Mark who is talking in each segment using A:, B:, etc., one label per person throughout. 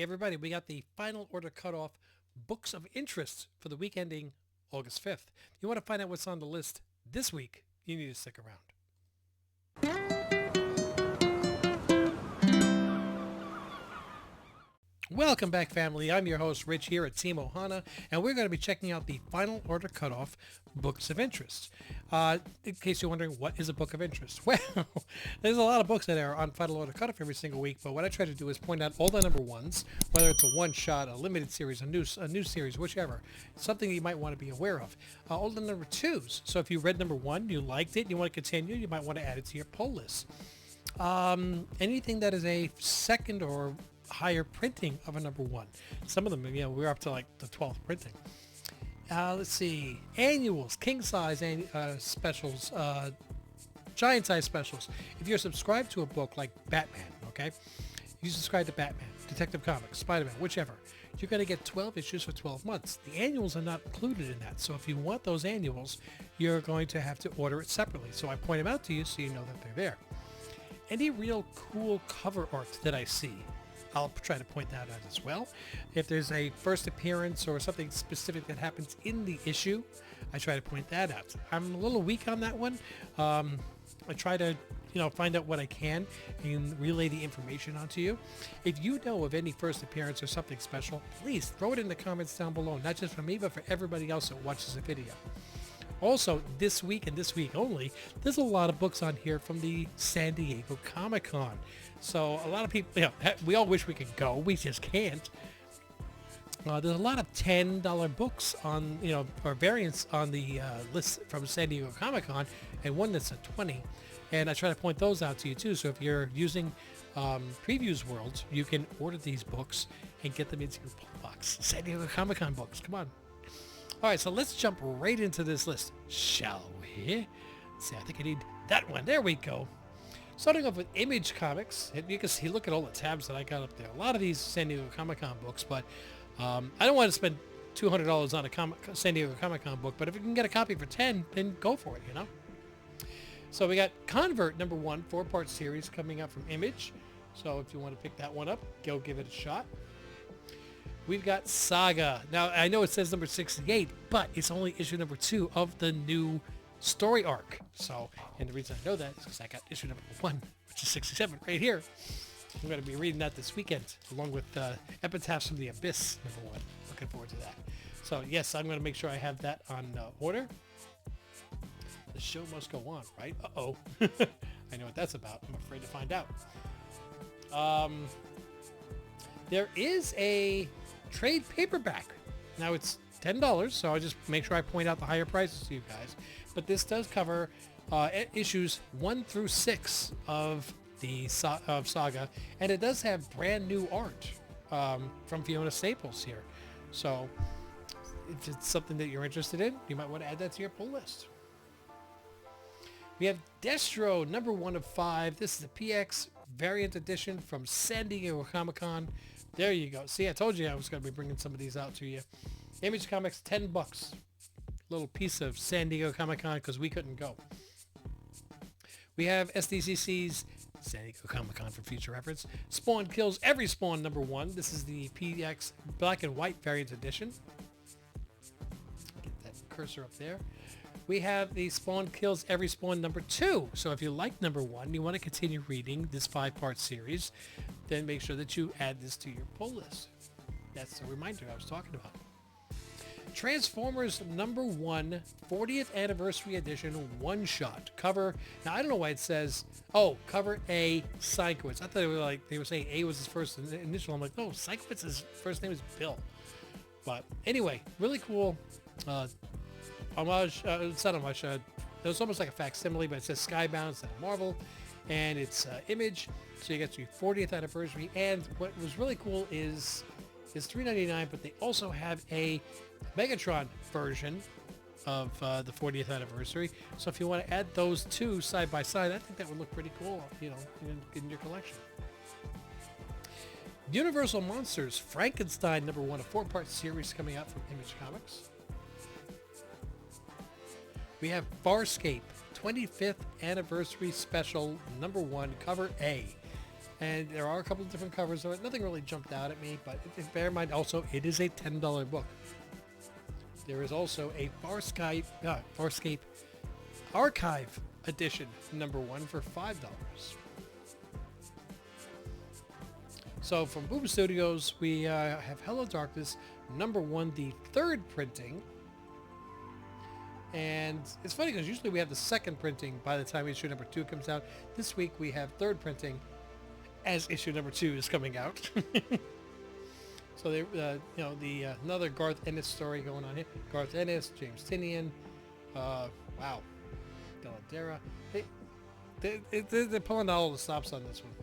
A: Hey everybody, we got the final order cutoff books of interest for the week ending August 5th. If you want to find out what's on the list this week, you need to stick around. Welcome back, family. I'm your host, Rich, here at Team Ohana, and we're going to be checking out the final order cutoff books of interest. In case you're wondering, what is a book of interest? Well, there's a lot of books that are on final order cutoff every single week, but what I try to do is point out all the number ones, whether it's a one-shot, a limited series, a new series, whichever, something you might want to be aware of. All the number twos. So if you read number one, you liked it, you want to continue, you might want to add it to your pull list. Anything that is a second or higher printing of a number one. Some of them, we're up to like the 12th printing. Let's see. Annuals, king size specials, giant size specials. If you're subscribed to a book like Batman, okay? You subscribe to Batman, Detective Comics, Spider-Man, whichever. You're going to get 12 issues for 12 months. The annuals are not included in that. So if you want those annuals, you're going to have to order it separately. So I point them out to you so you know that they're there. Any real cool cover art that I see, I'll try to point that out as well. If there's a first appearance or something specific that happens in the issue, I try to point that out. I'm a little weak on that one. I try to, find out what I can and relay the information onto you. If you know of any first appearance or something special, please throw it in the comments down below, not just for me, but for everybody else that watches the video. Also, this week and this week only, there's a lot of books on here from the San Diego Comic-Con. So a lot of people, we all wish we could go. We just can't. There's a lot of $10 books on, or variants on the list from San Diego Comic-Con, and one that's a 20. And I try to point those out to you too. So if you're using Previews World, you can order these books and get them into your pull box. San Diego Comic-Con books. Come on. All right, so let's jump right into this list, shall we? Let's see, I think I need that one. There we go. Starting off with Image Comics. You can see, look at all the tabs that I got up there. A lot of these San Diego Comic-Con books, but I don't want to spend $200 on a San Diego Comic-Con book, but if you can get a copy for $10, then go for it, So we got Convert number 1, 4-part series coming out from Image. So if you want to pick that one up, go give it a shot. We've got Saga. Now, I know it says number 68, but it's only issue number 2 of the new story arc. So, and the reason I know that is because I got issue number 1, which is 67 right here. I'm going to be reading that this weekend, along with Epitaphs from the Abyss, number 1. Looking forward to that. So, yes, I'm going to make sure I have that on order. The show must go on, right? Uh-oh. I know what that's about. I'm afraid to find out. There is a trade paperback. Now it's $10, so I'll just make sure I point out the higher prices to you guys. But this does cover issues 1 through 6 of the Saga, and it does have brand new art from Fiona Staples here. So if it's something that you're interested in, you might want to add that to your pull list. We have Destro, number 1 of 5. This is the PX variant edition from San Diego Comic-Con. There you go. See, I told you I was going to be bringing some of these out to you. Image Comics, $10. Little piece of San Diego Comic-Con because we couldn't go. We have SDCC's San Diego Comic-Con for future reference. Spawn Kills Every Spawn number 1. This is the PX black and white variant edition. Get that cursor up there. We have the Spawn Kills Every Spawn number 2. So if you like number 1, you want to continue reading this 5-part series, then make sure that you add this to your pull list. That's the reminder I was talking about. Transformers number 1, 40th anniversary edition, one-shot cover. Now I don't know why it says, cover A, Sykowitz. I thought they were saying A was his first initial. I'm like, no, Sykowitz's first name is Bill. But anyway, really cool. Homage, it's not homage, it was almost like a facsimile, but it says Skybound instead of Marvel, and it's Image, so you get your 40th anniversary, and what was really cool is $3.99, but they also have a Megatron version of the 40th anniversary, so if you want to add those two side by side, I think that would look pretty cool, in your collection. Universal Monsters, Frankenstein number 1, a 4-part series coming out from Image Comics. We have Farscape, 25th Anniversary Special, number 1, cover A. And there are a couple of different covers of it. Nothing really jumped out at me, but bear in mind also it is a $10 book. There is also a Farscape Archive Edition #1 for $5. So from Boom Studios, we have Hello Darkness #1, the 3rd printing. And it's funny because usually we have the 2nd printing by the time issue #2 comes out. This week we have 3rd printing as issue #2 is coming out. So they, another Garth Ennis story going on here. Garth Ennis, James Tynion, wow, Deladera. They're pulling out all the stops on this one.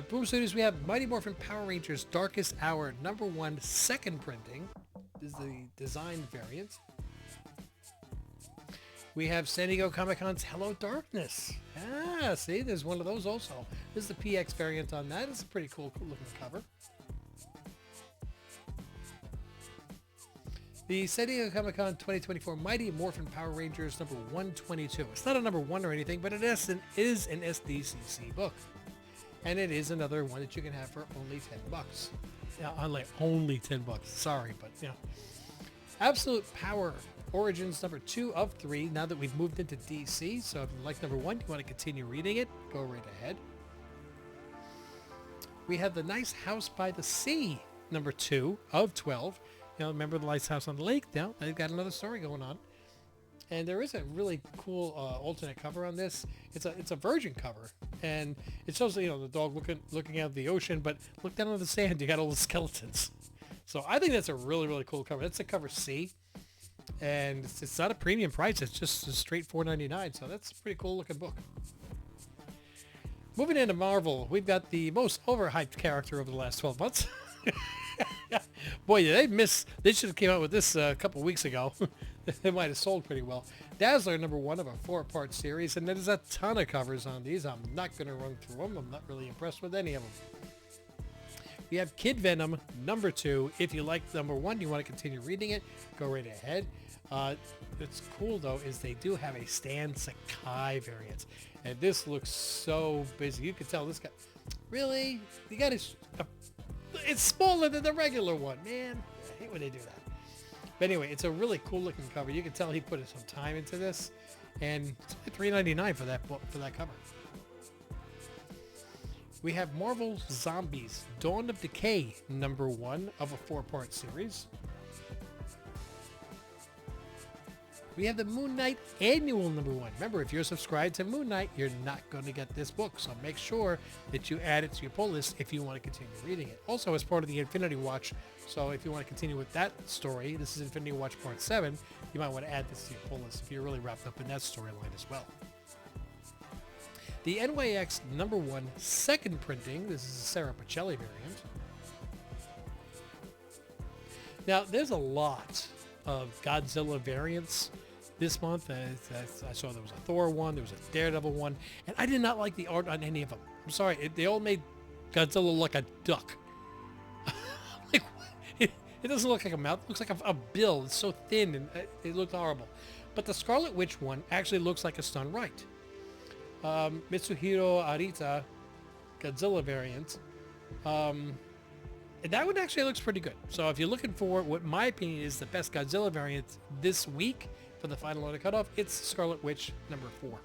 A: Boom Studios, we have Mighty Morphin Power Rangers Darkest Hour #1, 2nd printing. This is the design variant. We have San Diego Comic-Con's Hello Darkness. Ah, see, there's one of those also. This is the PX variant on that. It's a pretty cool looking cover. The San Diego Comic-Con 2024 Mighty Morphin Power Rangers #122. It's not a #1 or anything, but it is an SDCC book. And it is another one that you can have for only $10. Yeah, only $10. Sorry, but yeah. Absolute Power Origins #2 of 3. Now that we've moved into DC, so if you like #1, you want to continue reading it, go right ahead. We have The Nice House by the Sea #2 of 12. Remember the Nice House on the Lake? Now they've got another story going on. And there is a really cool alternate cover on this. It's a virgin cover, and it shows the dog looking out of the ocean, but look down on the sand, you got all the skeletons. So I think that's a really, really cool cover. That's a cover C, and it's not a premium price. It's just a straight $4.99. So that's a pretty cool looking book. Moving into Marvel, we've got the most overhyped character over the last 12 months. Boy, they should have came out with this a couple weeks ago. They might have sold pretty well. Dazzler #1 of a 4-part series, and there's a ton of covers on these. I'm not going to run through them. I'm not really impressed with any of them. We have Kid Venom #2. If you like #1, you want to continue reading it, go right ahead. What's cool though is they do have a Stan Sakai variant, and this looks so busy. You can tell this guy, really, you got it's smaller than the regular one, man. I hate when they do that. But anyway, it's a really cool looking cover. You can tell he put some time into this, and it's only $3.99 for that cover. We have Marvel Zombies Dawn of Decay #1 of a 4-part series. We have the Moon Knight Annual #1. Remember, if you're subscribed to Moon Knight, you're not going to get this book. So make sure that you add it to your pull list if you want to continue reading it. Also, as part of the Infinity Watch, so if you want to continue with that story, this is Infinity Watch Part 7, you might want to add this to your pull list if you're really wrapped up in that storyline as well. The NYX #1 2nd printing. This is a Sarah Pacelli variant. Now, there's a lot of Godzilla variants this month. I saw there was a Thor one, there was a Daredevil one, and I did not like the art on any of them. I'm sorry, they all made Godzilla look like a duck. Like, it doesn't look like a mouth, it looks like a bill. It's so thin, and it looked horrible. But the Scarlet Witch one actually looks like it's done right. Mitsuhiro Arita Godzilla variant. And that one actually looks pretty good. So if you're looking for what my opinion is the best Godzilla variant this week for the final order cutoff, it's Scarlet Witch #4.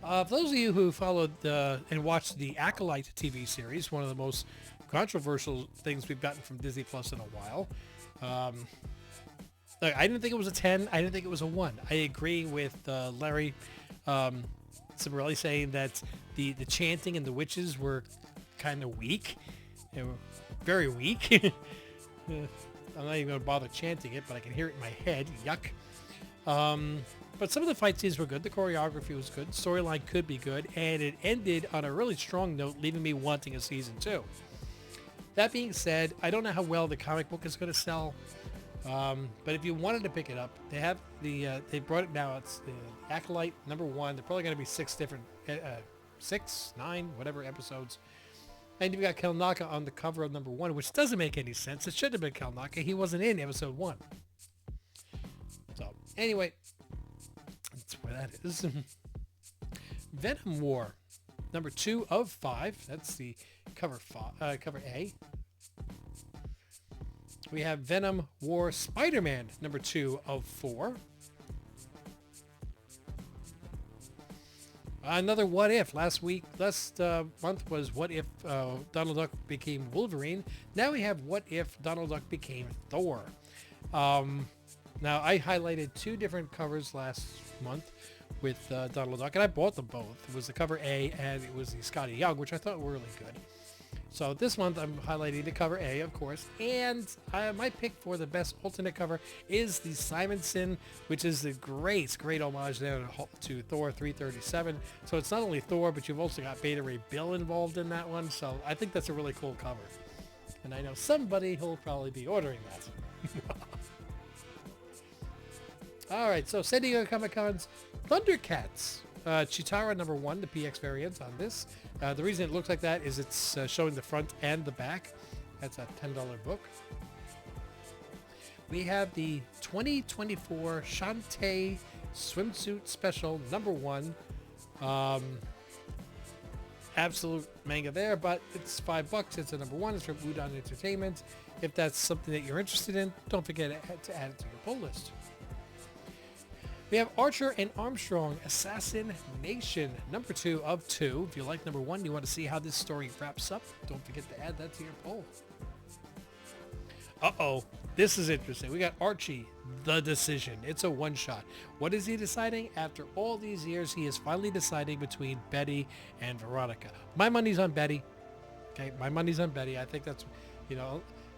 A: For those of you who followed and watched the Acolyte TV series, one of the most controversial things we've gotten from Disney Plus in a while, I didn't think it was a 10. I didn't think it was a 1. I agree with Larry Cibarelli saying that the chanting and the witches were kind of weak. They were very weak. I'm not even going to bother chanting it, but I can hear it in my head. Yuck. But some of the fight scenes were good. The choreography was good. Storyline could be good. And it ended on a really strong note, leaving me wanting a season 2. That being said, I don't know how well the comic book is going to sell. But if you wanted to pick it up, they have they brought it now. It's the Acolyte #1. They're probably going to be 6 different, 6, 9, whatever episodes. And you've got Kelnaka on the cover of #1, which doesn't make any sense. It should have been Kelnaka. He wasn't in episode 1. So anyway, That's where that is. Venom War, number 2 of 5. That's the cover A. We have Venom War Spider-Man, number 2 of 4. Another What If. Last month was What If Donald Duck became Wolverine. Now we have What If Donald Duck became Thor. Now I highlighted 2 different covers last month with Donald Duck, and I bought them both. It was the cover A and it was the Scotty Young, which I thought were really good. So this month I'm highlighting the cover A, of course, and my pick for the best alternate cover is the Simonson, which is the great homage there to Thor 337. So it's not only Thor, but you've also got Beta Ray Bill involved in that one. So I think that's a really cool cover. And I know somebody who'll probably be ordering that. All right, so San Diego Comic-Con's Thundercats. Chitara number 1, the PX variant on this. The reason it looks like that is it's showing the front and the back. That's a $10 book. We have the 2024 Shantae Swimsuit Special number 1. Absolute manga there, but it's $5. It's a number 1. It's from Udon Entertainment. If that's something that you're interested in, don't forget to add it to your pull list. We have Archer and Armstrong, Assassin Nation, number 2 of 2. If you like number 1, you want to see how this story wraps up, don't forget to add that to your poll. Uh-oh, this is interesting. We got Archie, The Decision. It's a one-shot. What is he deciding? After all these years, he is finally deciding between Betty and Veronica. My money's on Betty. Okay, my money's on Betty. I think that's,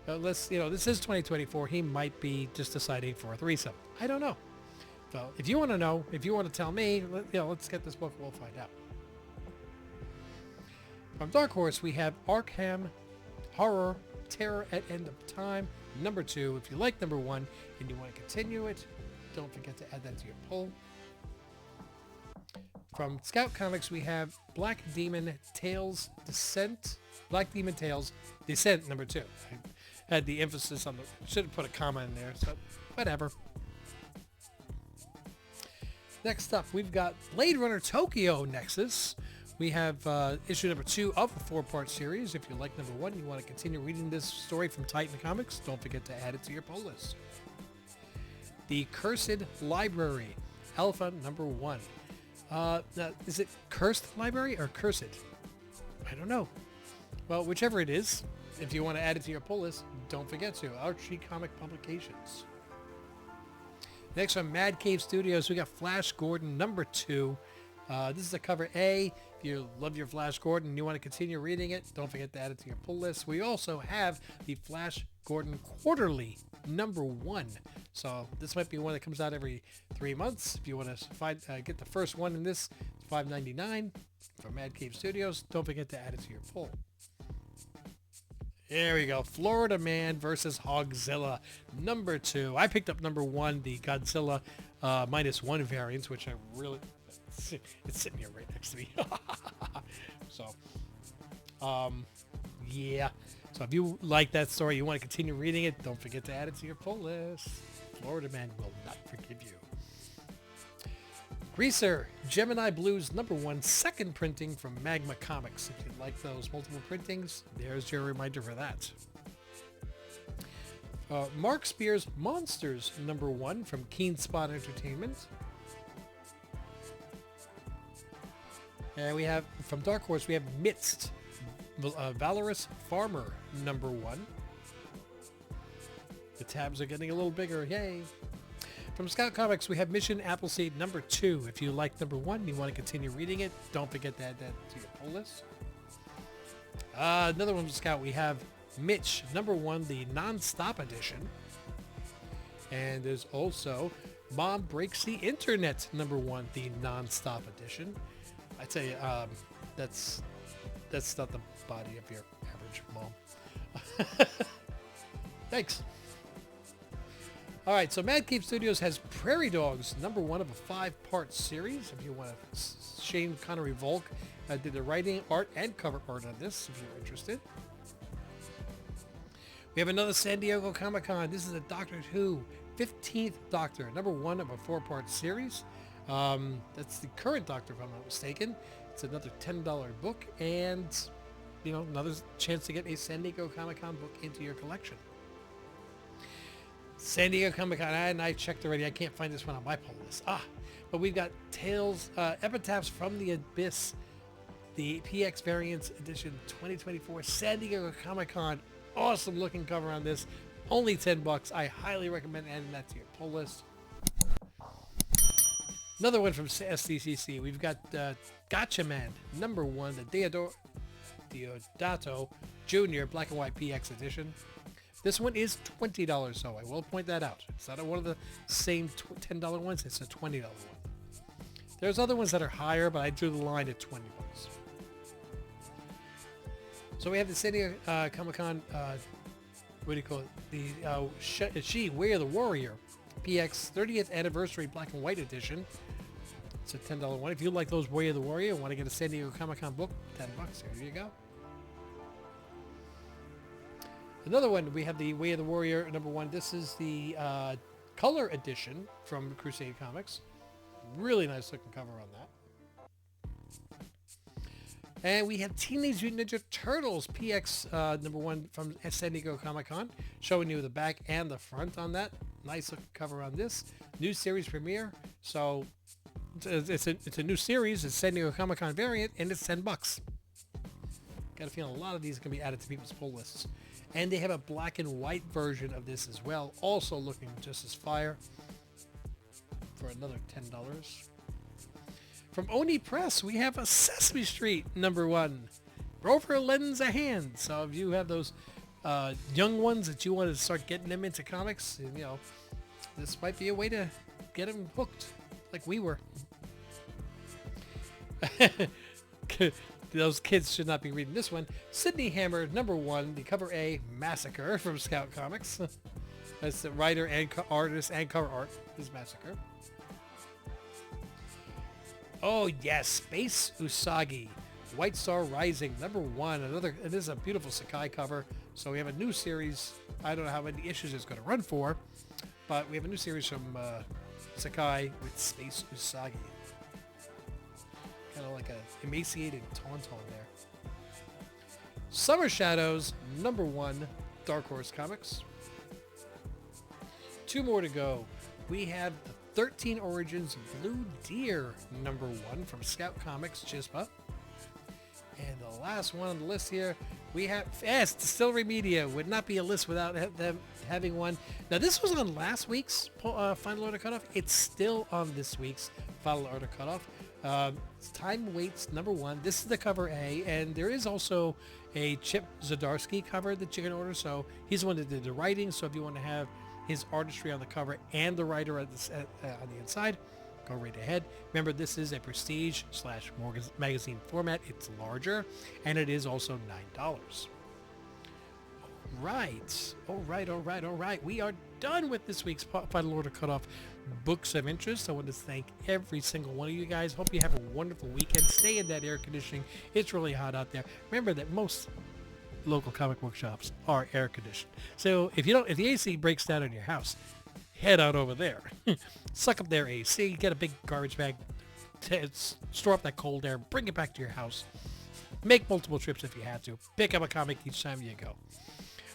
A: this is 2024. He might be just deciding for a threesome. I don't know. So if you want to know, if you want to tell me, let's get this book. We'll find out. From Dark Horse, we have Arkham Horror Terror at End of Time, number 2. If you like number 1 and you want to continue it, don't forget to add that to your poll. From Scout Comics, we have Black Demon Tales Descent, number 2. I had the emphasis on should have put a comma in there, so whatever. Next up, we've got Blade Runner Tokyo Nexus. We have issue number 2 of a 4-part series. If you like number 1 and you want to continue reading this story from Titan Comics, don't forget to add it to your poll list. The Cursed Library, Alpha number 1. Now, is it Cursed Library or Cursed? I don't know. Well, whichever it is, if you want to add it to your pull list, don't forget to. Archie Comic Publications. Next from Mad Cave Studios, we got Flash Gordon number 2. This is the cover A. If you love your Flash Gordon and you want to continue reading it, don't forget to add it to your pull list. We also have the Flash Gordon Quarterly number 1. So this might be one that comes out every 3 months. If you want to get the first one in this, it's $5.99 from Mad Cave Studios. Don't forget to add it to your pull. There we go. Florida Man versus Hogzilla, number 2. I picked up number 1, the Godzilla -1 variants, which I really... It's sitting here right next to me. So, yeah. So if you like that story, you want to continue reading it, don't forget to add it to your pull list. Florida Man will not forgive you. Greaser, Gemini Blues number 1, second printing from Magma Comics. If you like those multiple printings, there's your reminder for that. Mark Spears Monsters number 1 from Keen Spot Entertainment. And we have, from Dark Horse, we have Midst, Valorous Farmer number 1. The tabs are getting a little bigger, yay! From Scout Comics, we have Mission Appleseed number 2. If you like number 1 and you want to continue reading it, don't forget to add that to your pull list. Another one from Scout, we have Mitch number 1, the non-stop edition. And there's also Mom Breaks the Internet number 1, the non-stop edition. I'd say that's not the body of your average mom. Thanks. All right, so Mad Cave Studios has Prairie Dogs, number 1 of a 5-part series. If you want to, Shane Connery-Volk did the writing, art, and cover art on this, if you're interested. We have another San Diego Comic-Con. This is a Doctor Who 15th Doctor, number 1 of a 4-part series. That's the current Doctor, if I'm not mistaken. It's another $10 book, and another chance to get a San Diego Comic-Con book into your collection. San Diego Comic-Con, and I checked already. I can't find this one on my pull list. But we've got Tales, Epitaphs from the Abyss, the PX Variants Edition 2024 San Diego Comic-Con. Awesome looking cover on this. Only $10. I highly recommend adding that to your pull list. Another one from SDCC. We've got Gotcha Man, #1, the Deodato Jr. Black and White PX Edition. This one is $20, so I will point that out. It's not one of the same $10 ones. It's a $20 one. There's other ones that are higher, but I drew the line at $20. So we have the San Diego Comic-Con, what do you call it? The She, Way of the Warrior, PX 30th Anniversary Black and White Edition. It's a $10 one. If you like those Way of the Warrior and want to get a San Diego Comic-Con book, $10. There you go. Another one, we have the Way of the Warrior #1. This is the color edition from Crusade Comics. Really nice looking cover on that. And we have Teenage Mutant Ninja Turtles PX #1 from San Diego Comic-Con, showing you the back and the front on that. Nice looking cover on this. New series premiere. So it's a new series. It's San Diego Comic-Con variant, and it's $10. Got a feeling a lot of these are going to be added to people's pull lists. And they have a black and white version of this as well, also looking just as fire, for another $10. From Oni Press, we have a Sesame Street #1. Rover lends a hand. So if you have those young ones that you want to start getting them into comics, this might be a way to get them hooked, like we were. Those kids should not be reading this one. Sydney Hammer #1, the cover A Massacre from Scout Comics. That's the writer and artist and cover art is Massacre. Oh yes, Space Usagi, White Star Rising #1. It is a beautiful Sakai cover. So we have a new series. I don't know how many issues it's going to run for, but we have a new series from Sakai with Space Usagi. Kind of like a emaciated Tauntaun there. Summer Shadows #1, Dark Horse Comics. 2 more to go. We have the 13 Origins Blue Deer #1 from Scout Comics, Chispa. And the last one on the list here, we have Distillery Media. Would not be a list without them having one. Now this was on last week's Final Order Cutoff. It's still on this week's Final Order Cutoff. Time Waits #1. This is the cover A, and there is also a Chip Zdarsky cover that you can order. So he's the one that did the writing. So if you want to have his artistry on the cover and the writer on the inside, go right ahead. Remember, this is a prestige / magazine format. It's larger, and it is also $9. All right. We are done with this week's Final Order Cutoff Books of Interest. I want to thank every single one of you guys. Hope you have a wonderful weekend. Stay in that air conditioning. It's really hot out there. Remember that most local comic book shops are air conditioned. So if the AC breaks down in your house, head out over there. Suck up their AC, get a big garbage bag, store up that cold air, bring it back to your house. Make multiple trips if you have to. Pick up a comic each time you go.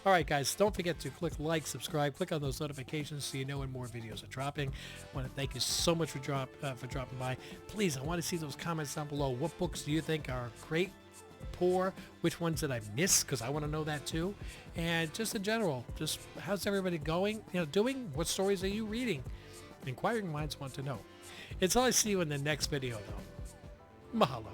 A: All right, guys, don't forget to click like, subscribe, click on those notifications so you know when more videos are dropping. I want to thank you so much for dropping by. Please, I want to see those comments down below. What books do you think are great, poor? Which ones did I miss? Because I want to know that too. And just in general, just how's everybody going? Doing? What stories are you reading? Inquiring minds want to know. Until I see you in the next video, though. Mahalo.